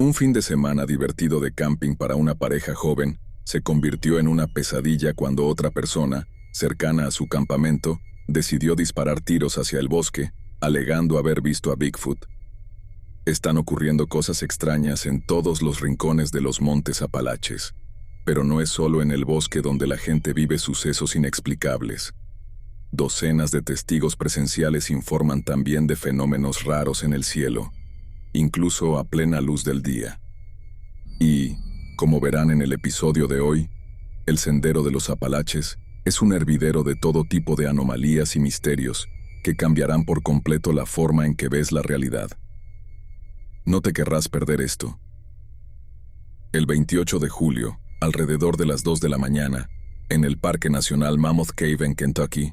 Un fin de semana divertido de camping para una pareja joven se convirtió en una pesadilla cuando otra persona, cercana a su campamento, decidió disparar tiros hacia el bosque, alegando haber visto a Bigfoot. Están ocurriendo cosas extrañas en todos los rincones de los montes Apalaches, pero no es solo en el bosque donde la gente vive sucesos inexplicables. Docenas de testigos presenciales informan también de fenómenos raros en el cielo, incluso a plena luz del día. Y, como verán en el episodio de hoy, el Sendero de los Apalaches es un hervidero de todo tipo de anomalías y misterios que cambiarán por completo la forma en que ves la realidad. No te querrás perder esto. El 28 de julio, alrededor de las 2 de la mañana, en el Parque Nacional Mammoth Cave en Kentucky,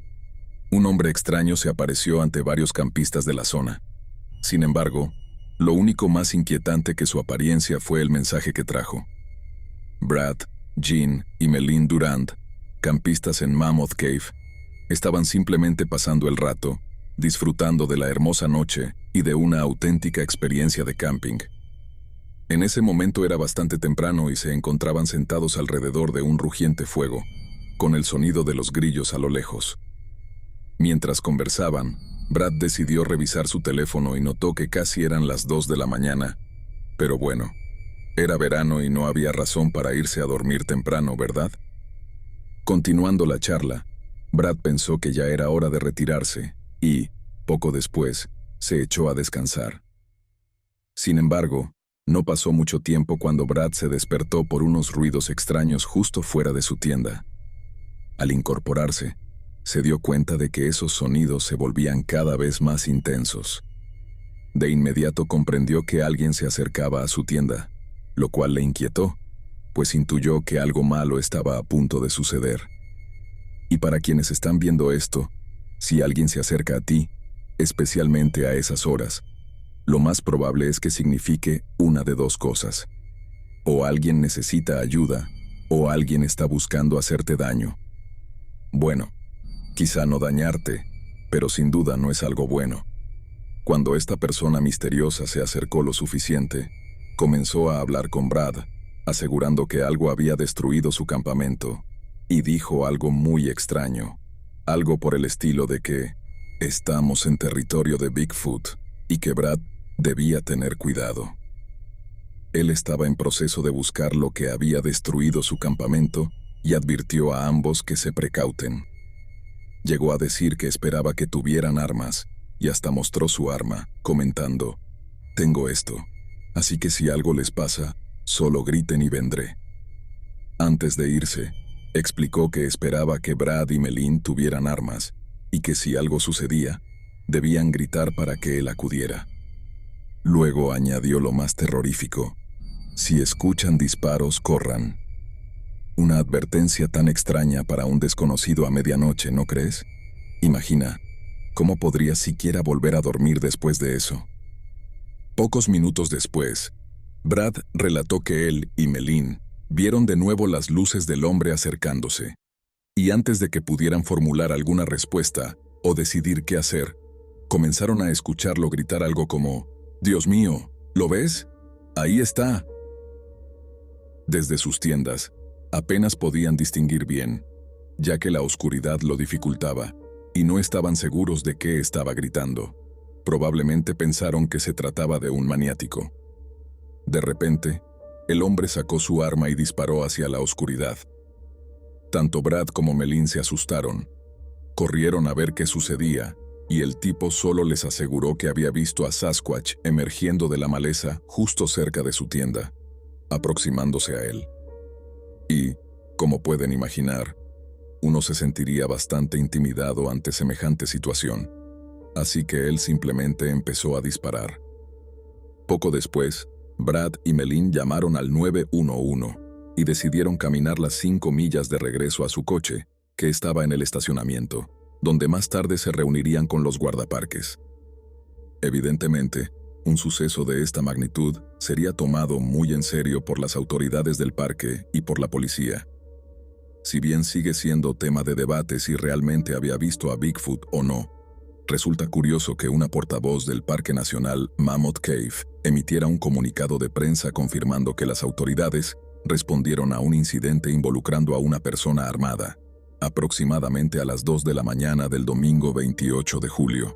un hombre extraño se apareció ante varios campistas de la zona. Sin embargo, lo único más inquietante que su apariencia fue el mensaje que trajo. Brad, Jean y Melin Durant, campistas en Mammoth Cave, estaban simplemente pasando el rato, disfrutando de la hermosa noche y de una auténtica experiencia de camping. En ese momento era bastante temprano y se encontraban sentados alrededor de un rugiente fuego, con el sonido de los grillos a lo lejos. Mientras conversaban, Brad decidió revisar su teléfono y notó que casi eran las 2 de la mañana. Pero bueno, era verano y no había razón para irse a dormir temprano, ¿verdad? Continuando la charla, Brad pensó que ya era hora de retirarse y, poco después, se echó a descansar. Sin embargo, no pasó mucho tiempo cuando Brad se despertó por unos ruidos extraños justo fuera de su tienda. Al incorporarse, se dio cuenta de que esos sonidos se volvían cada vez más intensos. De inmediato comprendió que alguien se acercaba a su tienda, lo cual le inquietó, pues intuyó que algo malo estaba a punto de suceder. Y para quienes están viendo esto, si alguien se acerca a ti, especialmente a esas horas, lo más probable es que signifique una de dos cosas. O alguien necesita ayuda, o alguien está buscando hacerte daño. Bueno, quizá no dañarte, pero sin duda no es algo bueno. Cuando esta persona misteriosa se acercó lo suficiente, comenzó a hablar con Brad, asegurando que algo había destruido su campamento, y dijo algo muy extraño, algo por el estilo de que estamos en territorio de Bigfoot y que Brad debía tener cuidado. Él estaba en proceso de buscar lo que había destruido su campamento y advirtió a ambos que se precauten. Llegó a decir que esperaba que tuvieran armas, y hasta mostró su arma, comentando: «Tengo esto, así que si algo les pasa, solo griten y vendré». Antes de irse, explicó que esperaba que Brad y Melin tuvieran armas, y que si algo sucedía, debían gritar para que él acudiera. Luego añadió lo más terrorífico: «Si escuchan disparos, corran». Una advertencia tan extraña para un desconocido a medianoche, ¿no crees? Imagina, ¿cómo podrías siquiera volver a dormir después de eso? Pocos minutos después, Brad relató que él y Melin vieron de nuevo las luces del hombre acercándose. Y antes de que pudieran formular alguna respuesta o decidir qué hacer, comenzaron a escucharlo gritar algo como: «Dios mío, ¿lo ves? Ahí está». Desde sus tiendas, apenas podían distinguir bien, ya que la oscuridad lo dificultaba, y no estaban seguros de qué estaba gritando. Probablemente pensaron que se trataba de un maniático. De repente, el hombre sacó su arma y disparó hacia la oscuridad. Tanto Brad como Melin se asustaron. Corrieron a ver qué sucedía, y el tipo solo les aseguró que había visto a Sasquatch emergiendo de la maleza justo cerca de su tienda, aproximándose a él. Y, como pueden imaginar, uno se sentiría bastante intimidado ante semejante situación, así que él simplemente empezó a disparar. Poco después, Brad y Melin llamaron al 911 y decidieron caminar las 5 millas de regreso a su coche, que estaba en el estacionamiento, donde más tarde se reunirían con los guardaparques. Evidentemente, un suceso de esta magnitud sería tomado muy en serio por las autoridades del parque y por la policía. Si bien sigue siendo tema de debate si realmente había visto a Bigfoot o no, Resulta curioso que una portavoz del Parque Nacional Mammoth Cave emitiera un comunicado de prensa confirmando que las autoridades respondieron a un incidente involucrando a una persona armada, aproximadamente a las 2 de la mañana del domingo 28 de julio.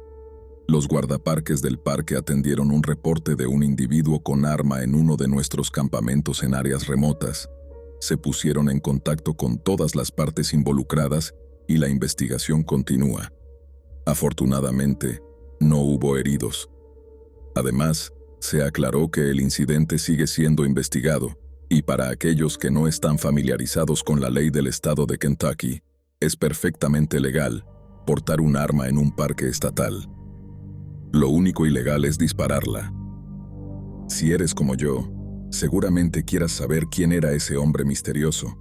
Los guardaparques del parque atendieron un reporte de un individuo con arma en uno de nuestros campamentos en áreas remotas. Se pusieron en contacto con todas las partes involucradas y la investigación continúa. Afortunadamente, no hubo heridos. Además, se aclaró que el incidente sigue siendo investigado, y para aquellos que no están familiarizados con la ley del estado de Kentucky, es perfectamente legal portar un arma en un parque estatal. Lo único ilegal es dispararla. Si eres como yo, seguramente quieras saber quién era ese hombre misterioso,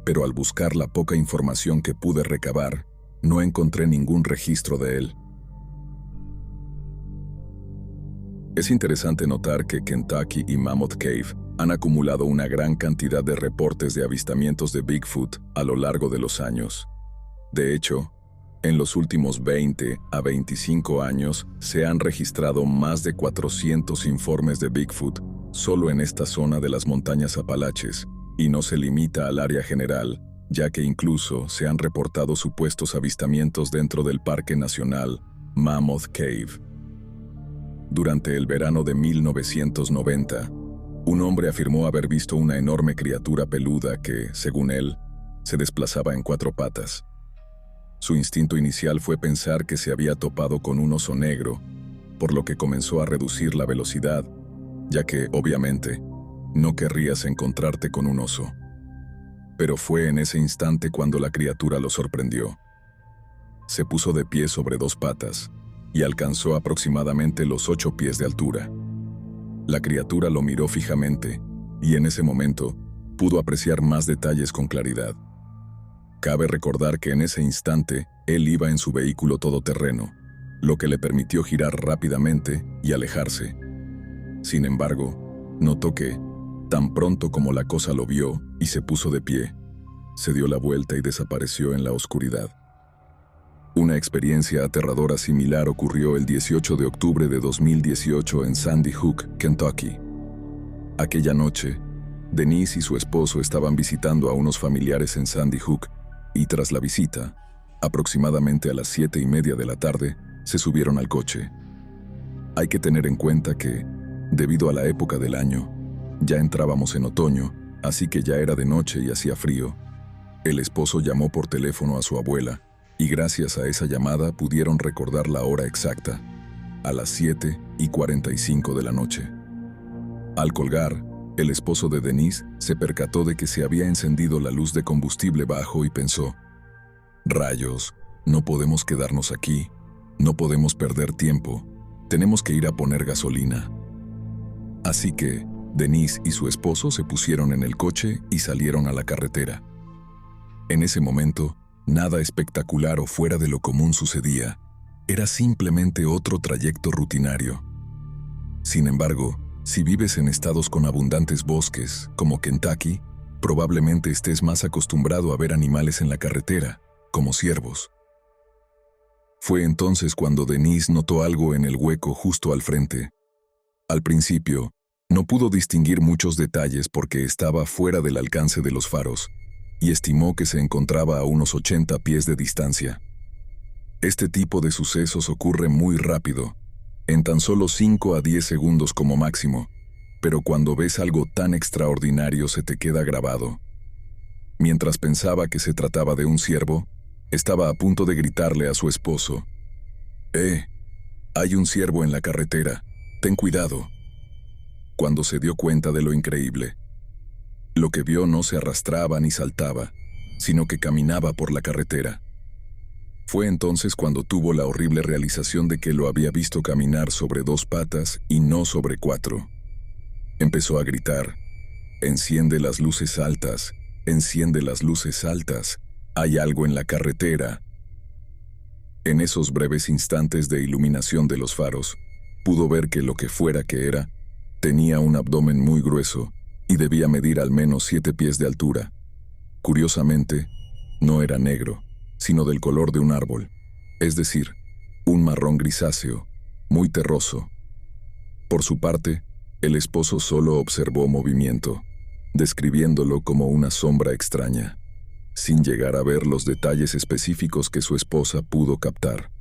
pero al buscar la poca información que pude recabar, no encontré ningún registro de él. Es interesante notar que Kentucky y Mammoth Cave han acumulado una gran cantidad de reportes de avistamientos de Bigfoot a lo largo de los años. De hecho, en los últimos 20 a 25 años se han registrado más de 400 informes de Bigfoot solo en esta zona de las montañas Apalaches, y no se limita al área general, ya que incluso se han reportado supuestos avistamientos dentro del Parque Nacional Mammoth Cave. Durante el verano de 1990, un hombre afirmó haber visto una enorme criatura peluda que, según él, se desplazaba en 4 patas. Su instinto inicial fue pensar que se había topado con un oso negro, por lo que comenzó a reducir la velocidad, ya que, obviamente, no querrías encontrarte con un oso. Pero fue en ese instante cuando la criatura lo sorprendió. Se puso de pie sobre 2 patas y alcanzó aproximadamente los 8 pies de altura. La criatura lo miró fijamente y en ese momento pudo apreciar más detalles con claridad. Cabe recordar que en ese instante él iba en su vehículo todoterreno, lo que le permitió girar rápidamente y alejarse. Sin embargo, notó que, tan pronto como la cosa lo vio y se puso de pie, se dio la vuelta y desapareció en la oscuridad. Una experiencia aterradora similar ocurrió el 18 de octubre de 2018 en Sandy Hook, Kentucky. Aquella noche, Denise y su esposo estaban visitando a unos familiares en Sandy Hook, y tras la visita, aproximadamente a las 7:30 de la tarde, se subieron al coche. Hay que tener en cuenta que, debido a la época del año, ya entrábamos en otoño, así que ya era de noche y hacía frío. El esposo llamó por teléfono a su abuela, y gracias a esa llamada pudieron recordar la hora exacta, a las 7:45 de la noche. Al colgar, el esposo de Denise se percató de que se había encendido la luz de combustible bajo y pensó: «Rayos, no podemos quedarnos aquí, no podemos perder tiempo, tenemos que ir a poner gasolina». Así que Denise y su esposo se pusieron en el coche y salieron a la carretera. En ese momento, nada espectacular o fuera de lo común sucedía, era simplemente otro trayecto rutinario. Sin embargo, si vives en estados con abundantes bosques, como Kentucky, probablemente estés más acostumbrado a ver animales en la carretera, como ciervos. Fue entonces cuando Denise notó algo en el hueco justo al frente. Al principio, no pudo distinguir muchos detalles porque estaba fuera del alcance de los faros, y estimó que se encontraba a unos 80 pies de distancia. Este tipo de sucesos ocurre muy rápido, en tan solo 5 a 10 segundos como máximo, pero cuando ves algo tan extraordinario se te queda grabado. Mientras pensaba que se trataba de un ciervo, estaba a punto de gritarle a su esposo: hay un ciervo en la carretera, ten cuidado. Cuando se dio cuenta de lo increíble, lo que vio no se arrastraba ni saltaba, sino que caminaba por la carretera. Fue entonces cuando tuvo la horrible realización de que lo había visto caminar sobre 2 patas y no sobre 4. Empezó a gritar: «Enciende las luces altas, enciende las luces altas, hay algo en la carretera». En esos breves instantes de iluminación de los faros, pudo ver que lo que fuera que era, tenía un abdomen muy grueso y debía medir al menos 7 pies de altura. Curiosamente, no era negro, sino del color de un árbol, es decir, un marrón grisáceo, muy terroso. Por su parte, el esposo solo observó movimiento, describiéndolo como una sombra extraña, sin llegar a ver los detalles específicos que su esposa pudo captar.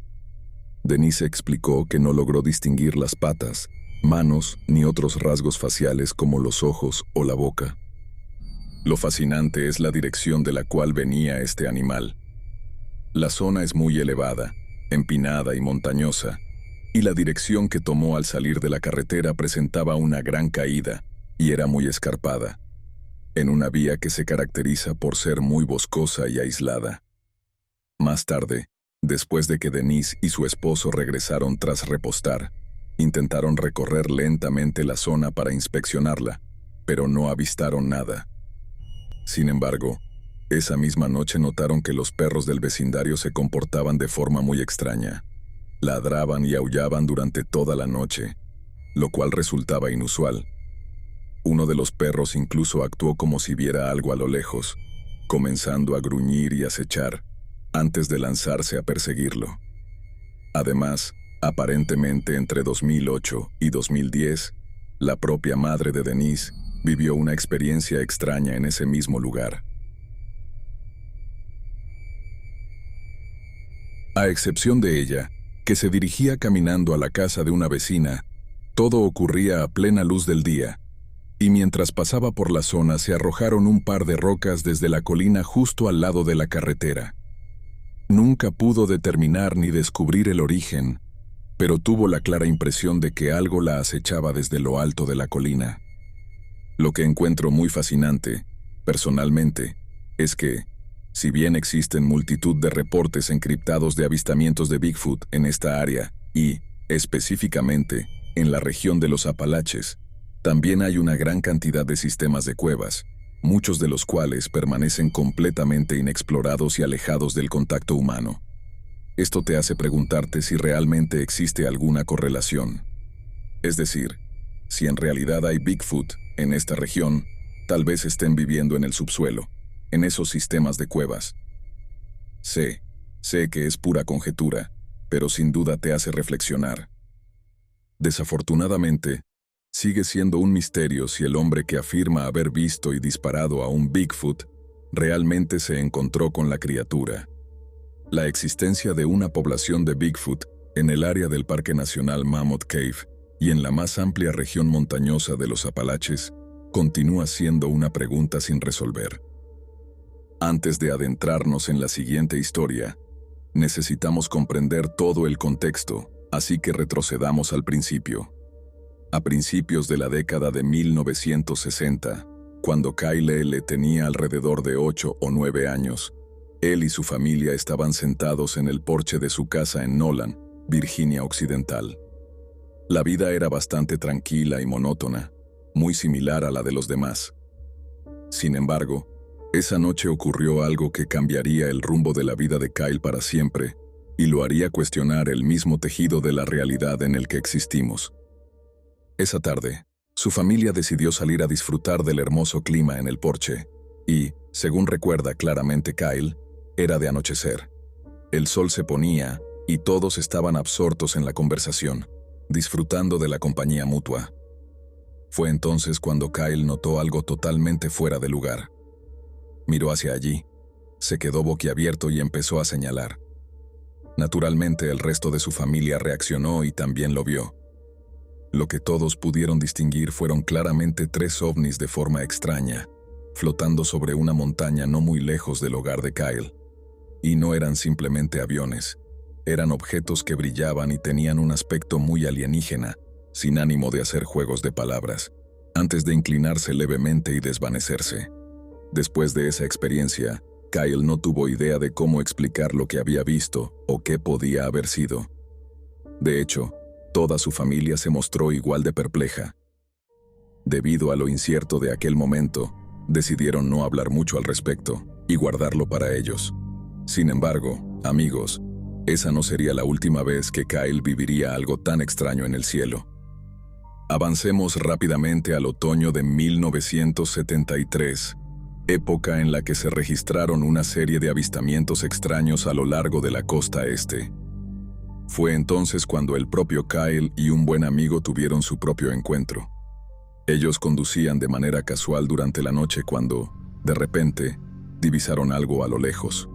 Denise explicó que no logró distinguir las patas, manos ni otros rasgos faciales como los ojos o la boca. Lo fascinante es la dirección de la cual venía este animal. La zona es muy elevada, empinada y montañosa, y la dirección que tomó al salir de la carretera presentaba una gran caída y era muy escarpada, en una vía que se caracteriza por ser muy boscosa y aislada. Más tarde, después de que Denise y su esposo regresaron tras repostar, intentaron recorrer lentamente la zona para inspeccionarla, pero no avistaron nada. Sin embargo, esa misma noche notaron que los perros del vecindario se comportaban de forma muy extraña. Ladraban y aullaban durante toda la noche, lo cual resultaba inusual. Uno de los perros incluso actuó como si viera algo a lo lejos, comenzando a gruñir y acechar, antes de lanzarse a perseguirlo. Además, aparentemente entre 2008 y 2010, la propia madre de Denise vivió una experiencia extraña en ese mismo lugar. A excepción de ella, que se dirigía caminando a la casa de una vecina, todo ocurría a plena luz del día, y mientras pasaba por la zona se arrojaron un par de rocas desde la colina justo al lado de la carretera. Nunca pudo determinar ni descubrir el origen, pero tuvo la clara impresión de que algo la acechaba desde lo alto de la colina. Lo que encuentro muy fascinante, personalmente, es que, si bien existen multitud de reportes encriptados de avistamientos de Bigfoot en esta área y, específicamente, en la región de los Apalaches, también hay una gran cantidad de sistemas de cuevas, muchos de los cuales permanecen completamente inexplorados y alejados del contacto humano. Esto te hace preguntarte si realmente existe alguna correlación. Es decir, si en realidad hay Bigfoot en esta región, tal vez estén viviendo en el subsuelo, en esos sistemas de cuevas. Sé que es pura conjetura, pero sin duda te hace reflexionar. Desafortunadamente, sigue siendo un misterio si el hombre que afirma haber visto y disparado a un Bigfoot realmente se encontró con la criatura. La existencia de una población de Bigfoot en el área del Parque Nacional Mammoth Cave y en la más amplia región montañosa de los Apalaches continúa siendo una pregunta sin resolver. Antes de adentrarnos en la siguiente historia, necesitamos comprender todo el contexto, así que retrocedamos al principio. A principios de la década de 1960, cuando Kyle L. tenía alrededor de 8 o 9 años, él y su familia estaban sentados en el porche de su casa en Nolan, Virginia Occidental. La vida era bastante tranquila y monótona, muy similar a la de los demás. Sin embargo, esa noche ocurrió algo que cambiaría el rumbo de la vida de Kyle para siempre y lo haría cuestionar el mismo tejido de la realidad en el que existimos. Esa tarde, su familia decidió salir a disfrutar del hermoso clima en el porche y, según recuerda claramente Kyle, era de anochecer. El sol se ponía y todos estaban absortos en la conversación, disfrutando de la compañía mutua. Fue entonces cuando Kyle notó algo totalmente fuera de lugar. Miró hacia allí, se quedó boquiabierto y empezó a señalar. Naturalmente, el resto de su familia reaccionó y también lo vio. Lo que todos pudieron distinguir fueron claramente 3 ovnis de forma extraña, flotando sobre una montaña no muy lejos del hogar de Kyle. Y no eran simplemente aviones, eran objetos que brillaban y tenían un aspecto muy alienígena, sin ánimo de hacer juegos de palabras, antes de inclinarse levemente y desvanecerse. Después de esa experiencia, Kyle no tuvo idea de cómo explicar lo que había visto o qué podía haber sido. De hecho, toda su familia se mostró igual de perpleja. Debido a lo incierto de aquel momento, decidieron no hablar mucho al respecto y guardarlo para ellos. Sin embargo, amigos, esa no sería la última vez que Kyle viviría algo tan extraño en el cielo. Avancemos rápidamente al otoño de 1973, época en la que se registraron una serie de avistamientos extraños a lo largo de la costa este. Fue entonces cuando el propio Kyle y un buen amigo tuvieron su propio encuentro. Ellos conducían de manera casual durante la noche cuando, de repente, divisaron algo a lo lejos.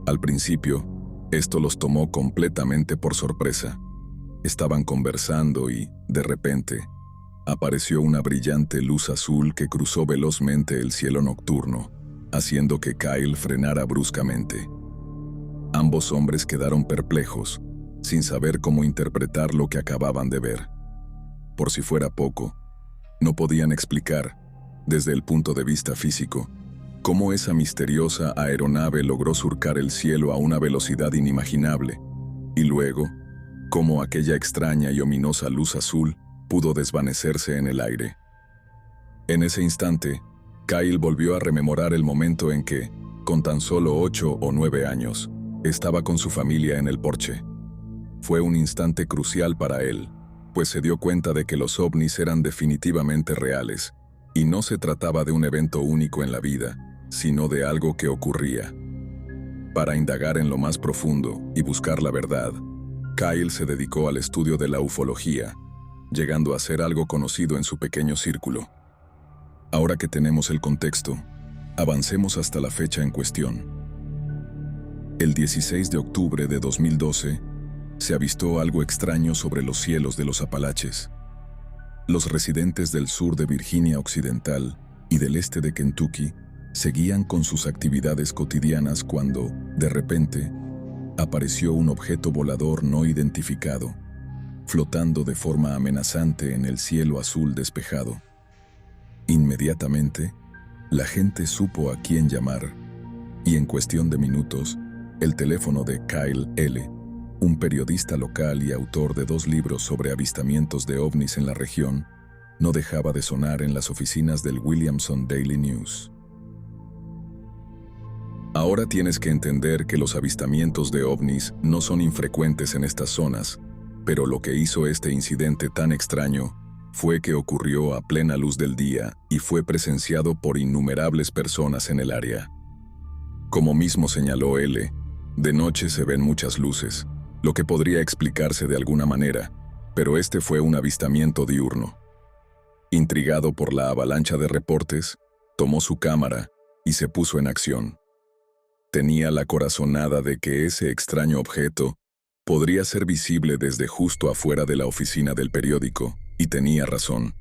Al principio, esto los tomó completamente por sorpresa. Estaban conversando y, de repente, apareció una brillante luz azul que cruzó velozmente el cielo nocturno, haciendo que Kyle frenara bruscamente. Ambos hombres quedaron perplejos, sin saber cómo interpretar lo que acababan de ver. Por si fuera poco, no podían explicar, desde el punto de vista físico, cómo esa misteriosa aeronave logró surcar el cielo a una velocidad inimaginable, y luego, cómo aquella extraña y ominosa luz azul pudo desvanecerse en el aire. En ese instante, Kyle volvió a rememorar el momento en que, con tan solo 8 o 9 años, estaba con su familia en el porche. Fue un instante crucial para él, pues se dio cuenta de que los ovnis eran definitivamente reales, y no se trataba de un evento único en la vida, sino de algo que ocurría. Para indagar en lo más profundo y buscar la verdad, Kyle se dedicó al estudio de la ufología, llegando a ser algo conocido en su pequeño círculo. Ahora que tenemos el contexto, avancemos hasta la fecha en cuestión. El 16 de octubre de 2012, se avistó algo extraño sobre los cielos de los Apalaches. Los residentes del sur de Virginia Occidental y del este de Kentucky seguían con sus actividades cotidianas cuando, de repente, apareció un objeto volador no identificado, flotando de forma amenazante en el cielo azul despejado. Inmediatamente, la gente supo a quién llamar, y en cuestión de minutos, el teléfono de Kyle L., un periodista local y autor de 2 libros sobre avistamientos de ovnis en la región, no dejaba de sonar en las oficinas del Williamson Daily News. Ahora tienes que entender que los avistamientos de ovnis no son infrecuentes en estas zonas, pero lo que hizo este incidente tan extraño fue que ocurrió a plena luz del día y fue presenciado por innumerables personas en el área. Como mismo señaló L., de noche se ven muchas luces, lo que podría explicarse de alguna manera, pero este fue un avistamiento diurno. Intrigado por la avalancha de reportes, tomó su cámara y se puso en acción. Tenía la corazonada de que ese extraño objeto podría ser visible desde justo afuera de la oficina del periódico, y tenía razón.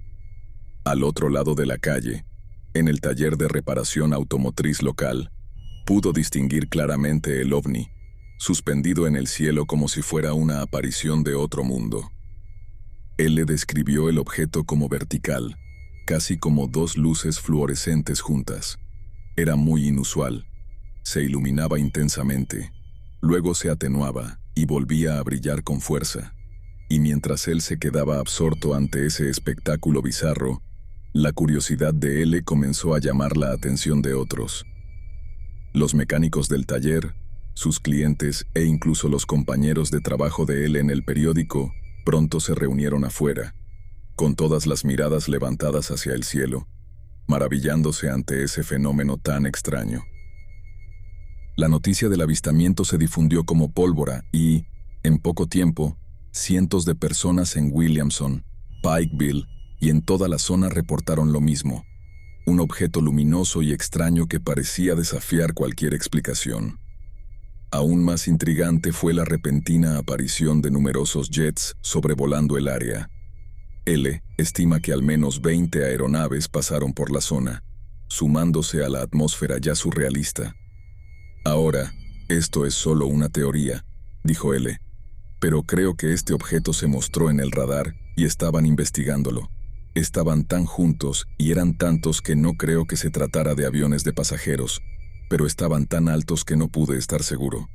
Al otro lado de la calle, en el taller de reparación automotriz local, pudo distinguir claramente el ovni, suspendido en el cielo como si fuera una aparición de otro mundo. Él le describió el objeto como vertical, casi como 2 luces fluorescentes juntas. Era muy inusual. Se iluminaba intensamente, luego se atenuaba y volvía a brillar con fuerza. Y mientras él se quedaba absorto ante ese espectáculo bizarro, la curiosidad de L comenzó a llamar la atención de otros. Los mecánicos del taller, sus clientes e incluso los compañeros de trabajo de él en el periódico pronto se reunieron afuera, con todas las miradas levantadas hacia el cielo, maravillándose ante ese fenómeno tan extraño. La noticia del avistamiento se difundió como pólvora y, en poco tiempo, cientos de personas en Williamson, Pikeville y en toda la zona reportaron lo mismo, un objeto luminoso y extraño que parecía desafiar cualquier explicación. Aún más intrigante fue la repentina aparición de numerosos jets sobrevolando el área. L. estima que al menos 20 aeronaves pasaron por la zona, sumándose a la atmósfera ya surrealista. Ahora, esto es solo una teoría, dijo L., pero creo que este objeto se mostró en el radar y estaban investigándolo. Estaban tan juntos y eran tantos que no creo que se tratara de aviones de pasajeros, pero estaban tan altos que no pude estar seguro.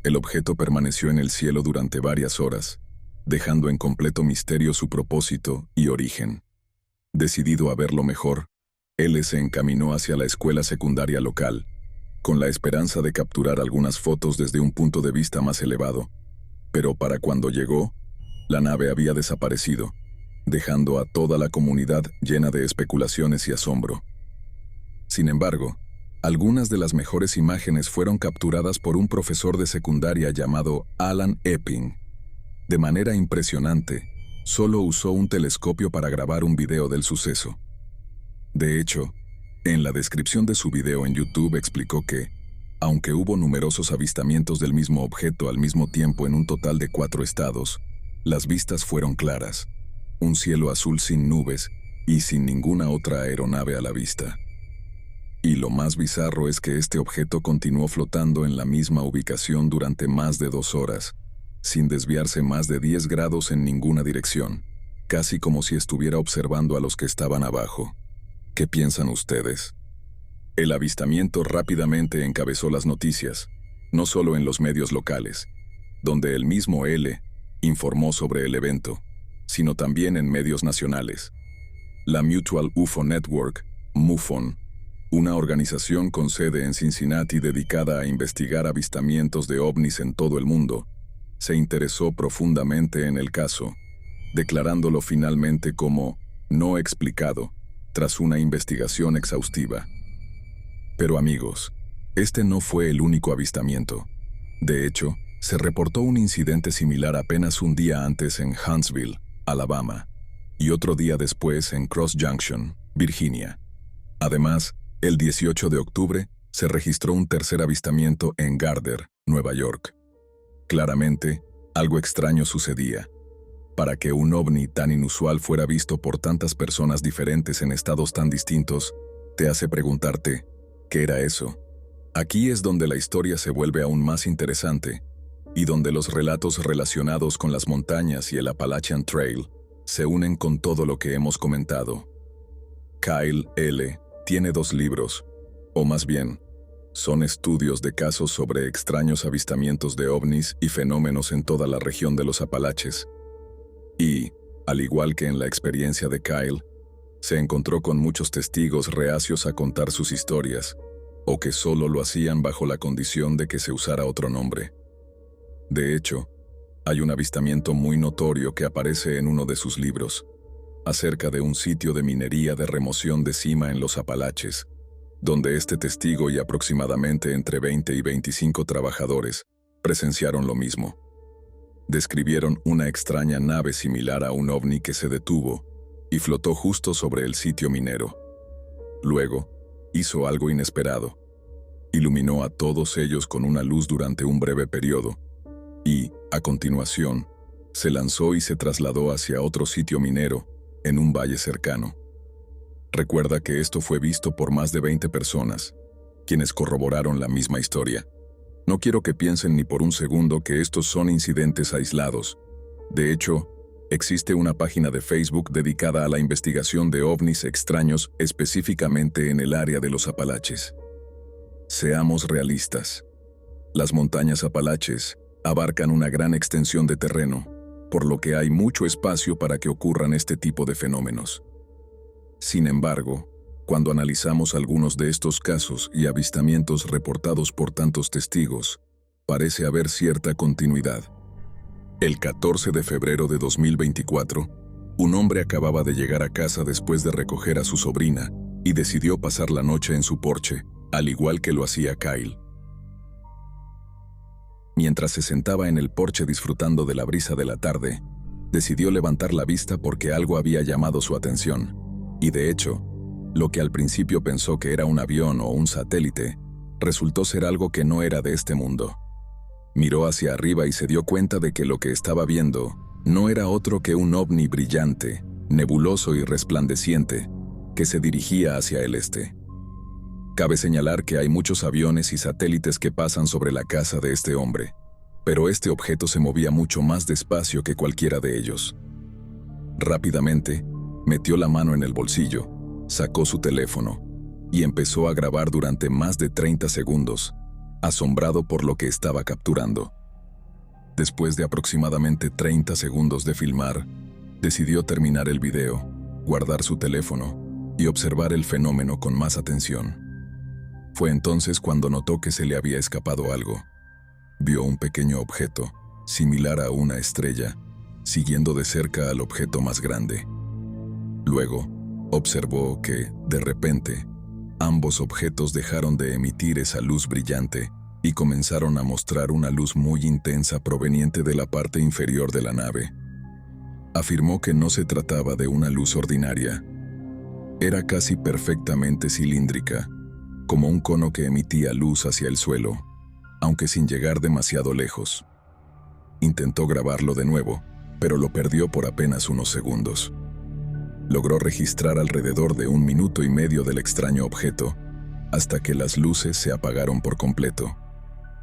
El objeto permaneció en el cielo durante varias horas, dejando en completo misterio su propósito y origen. Decidido a verlo mejor, él se encaminó hacia la escuela secundaria local, con la esperanza de capturar algunas fotos desde un punto de vista más elevado. Pero para cuando llegó, la nave había desaparecido, dejando a toda la comunidad llena de especulaciones y asombro. Sin embargo, algunas de las mejores imágenes fueron capturadas por un profesor de secundaria llamado Alan Epping. De manera impresionante, solo usó un telescopio para grabar un video del suceso. De hecho, en la descripción de su video en YouTube explicó que, aunque hubo numerosos avistamientos del mismo objeto al mismo tiempo en un total de 4 estados, las vistas fueron claras, un cielo azul sin nubes y sin ninguna otra aeronave a la vista. Y lo más bizarro es que este objeto continuó flotando en la misma ubicación durante más de 2 horas, sin desviarse más de 10 grados en ninguna dirección, casi como si estuviera observando a los que estaban abajo. ¿Qué piensan ustedes? El avistamiento rápidamente encabezó las noticias, no solo en los medios locales, donde el mismo L informó sobre el evento, sino también en medios nacionales. La Mutual UFO Network, MUFON, una organización con sede en Cincinnati dedicada a investigar avistamientos de ovnis en todo el mundo, se interesó profundamente en el caso, declarándolo finalmente como no explicado, tras una investigación exhaustiva. Pero amigos, este no fue el único avistamiento. De hecho, se reportó un incidente similar apenas un día antes en Huntsville, Alabama, y otro día después en Cross Junction, Virginia. Además, el 18 de octubre se registró un tercer avistamiento en Gardner, Nueva York. Claramente, algo extraño sucedía. Para que un ovni tan inusual fuera visto por tantas personas diferentes en estados tan distintos, te hace preguntarte, ¿qué era eso? Aquí es donde la historia se vuelve aún más interesante, y donde los relatos relacionados con las montañas y el Appalachian Trail se unen con todo lo que hemos comentado. Kyle L. tiene 2 libros, o más bien, son estudios de casos sobre extraños avistamientos de ovnis y fenómenos en toda la región de los Apalaches. Y, al igual que en la experiencia de Kyle, se encontró con muchos testigos reacios a contar sus historias, o que solo lo hacían bajo la condición de que se usara otro nombre. De hecho, hay un avistamiento muy notorio que aparece en uno de sus libros, acerca de un sitio de minería de remoción de cima en los Apalaches, donde este testigo y aproximadamente entre 20 y 25 trabajadores presenciaron lo mismo. Describieron una extraña nave similar a un ovni que se detuvo y flotó justo sobre el sitio minero. Luego, hizo algo inesperado. Iluminó a todos ellos con una luz durante un breve periodo y, a continuación, se lanzó y se trasladó hacia otro sitio minero en un valle cercano. Recuerda que esto fue visto por más de 20 personas, quienes corroboraron la misma historia. No quiero que piensen ni por un segundo que estos son incidentes aislados. De hecho, existe una página de Facebook dedicada a la investigación de ovnis extraños específicamente en el área de los Apalaches. Seamos realistas. Las montañas Apalaches abarcan una gran extensión de terreno, por lo que hay mucho espacio para que ocurran este tipo de fenómenos. Sin embargo, cuando analizamos algunos de estos casos y avistamientos reportados por tantos testigos, parece haber cierta continuidad. El 14 de febrero de 2024, un hombre acababa de llegar a casa después de recoger a su sobrina y decidió pasar la noche en su porche, al igual que lo hacía Kyle. Mientras se sentaba en el porche disfrutando de la brisa de la tarde, decidió levantar la vista porque algo había llamado su atención, y de hecho, lo que al principio pensó que era un avión o un satélite, resultó ser algo que no era de este mundo. Miró hacia arriba y se dio cuenta de que lo que estaba viendo no era otro que un ovni brillante, nebuloso y resplandeciente, que se dirigía hacia el este. Cabe señalar que hay muchos aviones y satélites que pasan sobre la casa de este hombre, pero este objeto se movía mucho más despacio que cualquiera de ellos. Rápidamente, metió la mano en el bolsillo, sacó su teléfono y empezó a grabar durante más de 30 segundos, asombrado por lo que estaba capturando. Después de aproximadamente 30 segundos de filmar, decidió terminar el video, guardar su teléfono y observar el fenómeno con más atención. Fue entonces cuando notó que se le había escapado algo. Vio un pequeño objeto, similar a una estrella, siguiendo de cerca al objeto más grande. Luego, observó que, de repente, ambos objetos dejaron de emitir esa luz brillante y comenzaron a mostrar una luz muy intensa proveniente de la parte inferior de la nave. Afirmó que no se trataba de una luz ordinaria. Era casi perfectamente cilíndrica, como un cono que emitía luz hacia el suelo, aunque sin llegar demasiado lejos. Intentó grabarlo de nuevo, pero lo perdió por apenas unos segundos. Logró registrar alrededor de 1 minuto y medio del extraño objeto, hasta que las luces se apagaron por completo,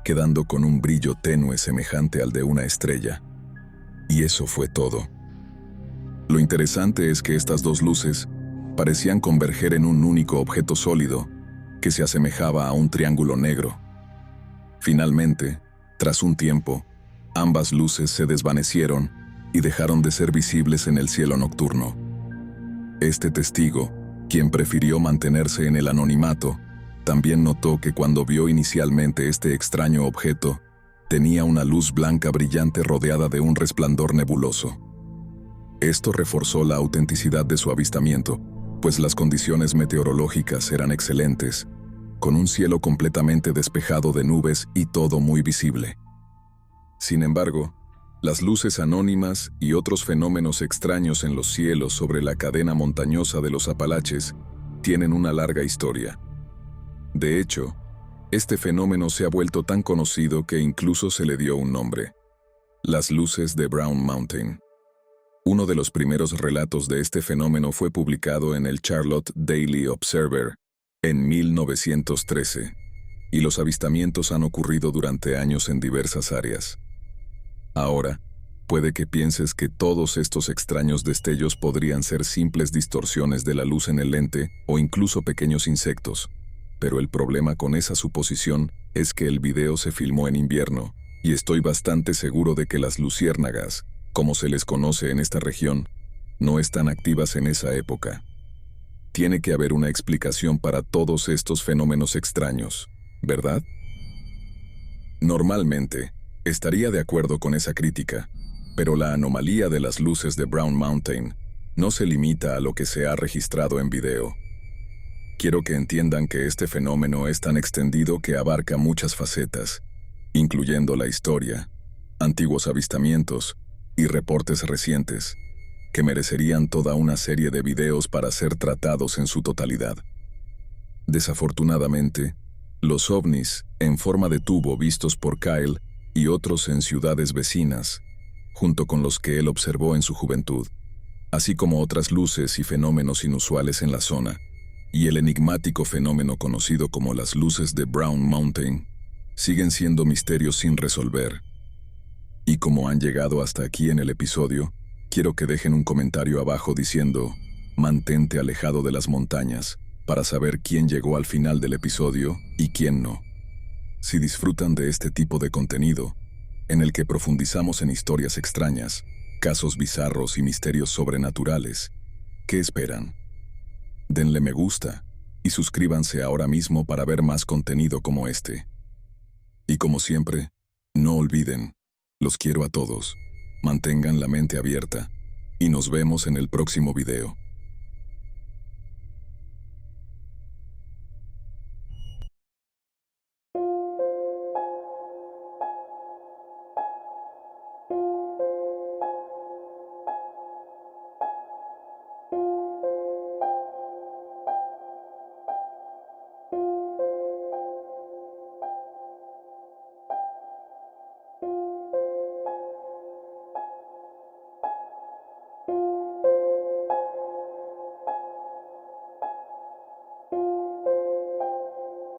quedando con un brillo tenue semejante al de una estrella. Y eso fue todo. Lo interesante es que estas dos luces parecían converger en un único objeto sólido que se asemejaba a un triángulo negro. Finalmente, tras un tiempo, ambas luces se desvanecieron y dejaron de ser visibles en el cielo nocturno. Este testigo, quien prefirió mantenerse en el anonimato, también notó que cuando vio inicialmente este extraño objeto, tenía una luz blanca brillante rodeada de un resplandor nebuloso. Esto reforzó la autenticidad de su avistamiento, pues las condiciones meteorológicas eran excelentes, con un cielo completamente despejado de nubes y todo muy visible. Sin embargo, las luces anónimas y otros fenómenos extraños en los cielos sobre la cadena montañosa de los Apalaches tienen una larga historia. De hecho, este fenómeno se ha vuelto tan conocido que incluso se le dio un nombre: las luces de Brown Mountain. Uno de los primeros relatos de este fenómeno fue publicado en el Charlotte Daily Observer en 1913, y los avistamientos han ocurrido durante años en diversas áreas. Ahora, puede que pienses que todos estos extraños destellos podrían ser simples distorsiones de la luz en el lente o incluso pequeños insectos, pero el problema con esa suposición es que el video se filmó en invierno, y estoy bastante seguro de que las luciérnagas, como se les conoce en esta región, no están activas en esa época. Tiene que haber una explicación para todos estos fenómenos extraños, ¿verdad? Normalmente, estaría de acuerdo con esa crítica, pero la anomalía de las luces de Brown Mountain no se limita a lo que se ha registrado en video. Quiero que entiendan que este fenómeno es tan extendido que abarca muchas facetas, incluyendo la historia, antiguos avistamientos y reportes recientes, que merecerían toda una serie de videos para ser tratados en su totalidad. Desafortunadamente, los ovnis en forma de tubo vistos por Kyle y otros en ciudades vecinas, junto con los que él observó en su juventud, así como otras luces y fenómenos inusuales en la zona, y el enigmático fenómeno conocido como las luces de Brown Mountain, siguen siendo misterios sin resolver. Y como han llegado hasta aquí en el episodio, quiero que dejen un comentario abajo diciendo: mantente alejado de las montañas, para saber quién llegó al final del episodio y quién no. Si disfrutan de este tipo de contenido, en el que profundizamos en historias extrañas, casos bizarros y misterios sobrenaturales, ¿qué esperan? Denle me gusta y suscríbanse ahora mismo para ver más contenido como este. Y como siempre, no olviden, los quiero a todos, mantengan la mente abierta, y nos vemos en el próximo video.